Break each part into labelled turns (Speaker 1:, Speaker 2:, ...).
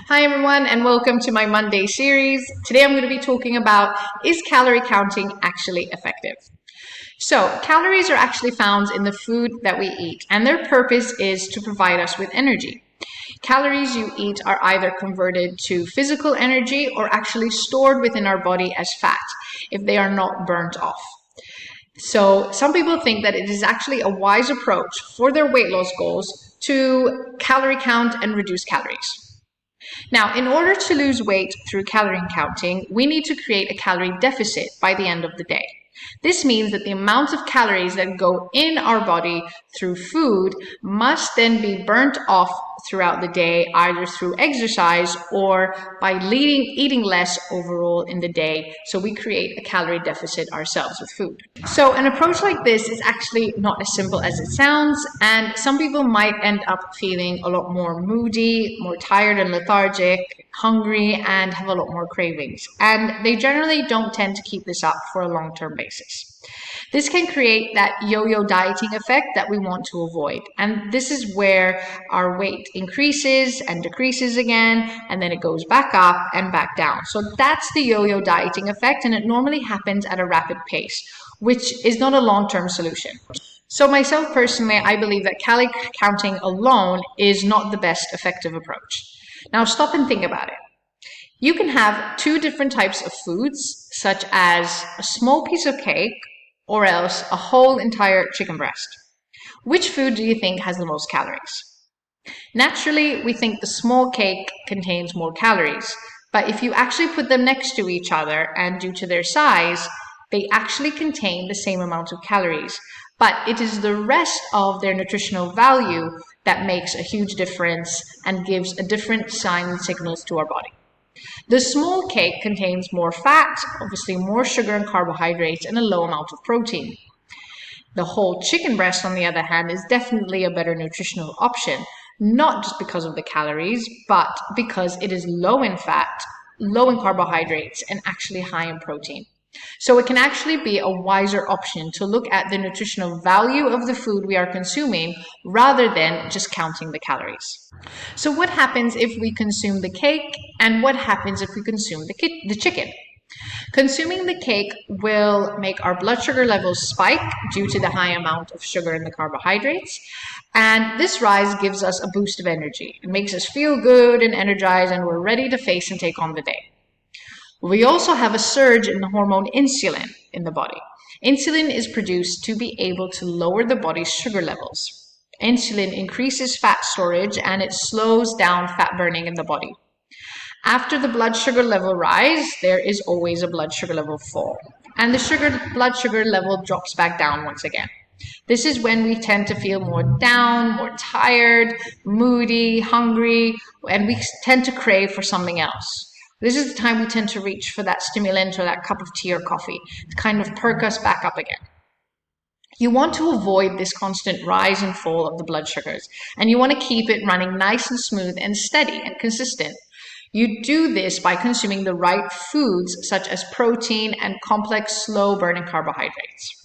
Speaker 1: Hi everyone, and welcome to my Monday series. Today I'm going to be talking about, is calorie counting actually effective? So calories are actually found in the food that we eat, and their purpose is to provide us with energy. Calories you eat are either converted to physical energy or actually stored within our body as fat if they are not burnt off. So some people think that it is actually a wise approach for their weight loss goals to calorie count and reduce calories. Now, in order to lose weight through calorie counting, we need to create a calorie deficit by the end of the day. This means that the amount of calories that go in our body through food must then be burnt off throughout the day, either through exercise or by eating less overall in the day. So we create a calorie deficit ourselves with food. So an approach like this is actually not as simple as it sounds, and some people might end up feeling a lot more moody, more tired and lethargic, hungry, and have a lot more cravings. And they generally don't tend to keep this up for a long-term basis. This can create that yo-yo dieting effect that we want to avoid. And this is where our weight increases and decreases again, and then it goes back up and back down. So that's the yo-yo dieting effect, and it normally happens at a rapid pace, which is not a long-term solution. So myself personally, I believe that calorie counting alone is not the best effective approach. Now stop and think about it. You can have two different types of foods, such as a small piece of cake or else a whole entire chicken breast. Which food do you think has the most calories? Naturally, we think the small cake contains more calories, but if you actually put them next to each other and due to their size, they actually contain the same amount of calories. But it is the rest of their nutritional value that makes a huge difference and gives a different sign and signals to our body. The small cake contains more fat, obviously more sugar and carbohydrates, and a low amount of protein. The whole chicken breast, on the other hand, is definitely a better nutritional option, not just because of the calories, but because it is low in fat, low in carbohydrates, and actually high in protein. So it can actually be a wiser option to look at the nutritional value of the food we are consuming rather than just counting the calories. So what happens if we consume the cake, and what happens if we consume the chicken? Consuming the cake will make our blood sugar levels spike due to the high amount of sugar in the carbohydrates. And this rise gives us a boost of energy. It makes us feel good and energized, and we're ready to face and take on the day. We also have a surge in the hormone insulin in the body. Insulin is produced to be able to lower the body's sugar levels. Insulin increases fat storage and it slows down fat burning in the body. After the blood sugar level rise, there is always a blood sugar level fall, and the blood sugar level drops back down once again. This is when we tend to feel more down, more tired, moody, hungry, and we tend to crave for something else. This is the time we tend to reach for that stimulant or that cup of tea or coffee to kind of perk us back up again. You want to avoid this constant rise and fall of the blood sugars, and you want to keep it running nice and smooth and steady and consistent. You do this by consuming the right foods such as protein and complex slow-burning carbohydrates.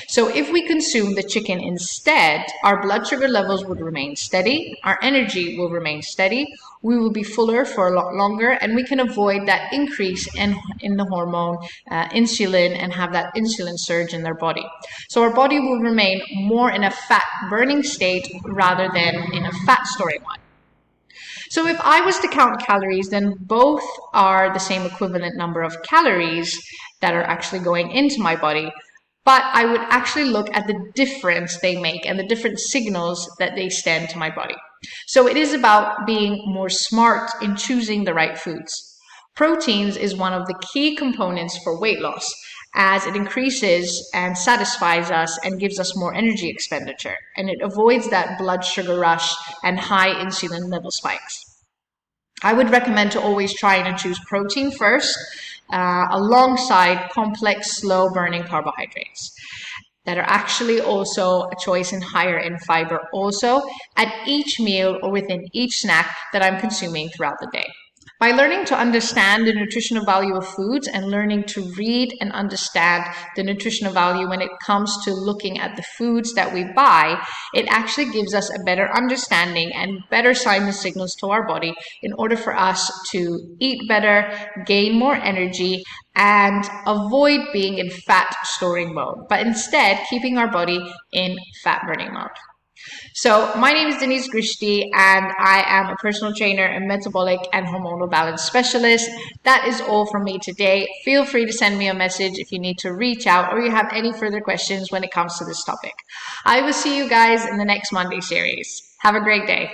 Speaker 1: So if we consume the chicken instead, our blood sugar levels would remain steady, our energy will remain steady, we will be fuller for a lot longer, and we can avoid that increase in the hormone insulin and have that insulin surge in their body. So our body will remain more in a fat burning state rather than in a fat storing one. So if I was to count calories, then both are the same equivalent number of calories that are actually going into my body, but I would actually look at the difference they make and the different signals that they send to my body. So it is about being more smart in choosing the right foods. Proteins is one of the key components for weight loss, as it increases and satisfies us and gives us more energy expenditure, and it avoids that blood sugar rush and high insulin level spikes. I would recommend to always try and choose protein first, alongside complex, slow-burning carbohydrates that are actually also a choice in higher in fiber also at each meal or within each snack that I'm consuming throughout the day. By learning to understand the nutritional value of foods and learning to read and understand the nutritional value when it comes to looking at the foods that we buy, it actually gives us a better understanding and better signs and signals to our body in order for us to eat better, gain more energy, and avoid being in fat storing mode, but instead keeping our body in fat burning mode. So my name is Denise Grishti, and I am a personal trainer and metabolic and hormonal balance specialist. That is all from me today. Feel free to send me a message if you need to reach out or you have any further questions when it comes to this topic. I will see you guys in the next Monday series. Have a great day.